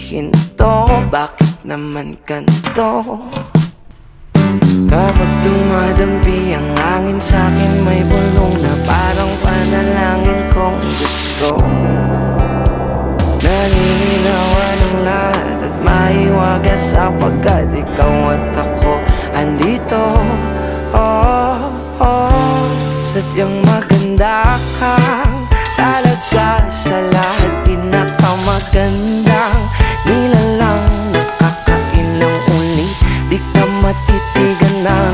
hinto? Bakit naman ganito? Kapag dumadampi ang hangin sa'kin, may bulong na parang panalangin kong gusto. Naninilawan ang lahat at maiwagas sapagkat ikaw at ako andito. Oh, oh, sadyang maganda kang talaga sa lahat, pinakamagandang nilalang. Nakakailang ulit, di ka matitigan ng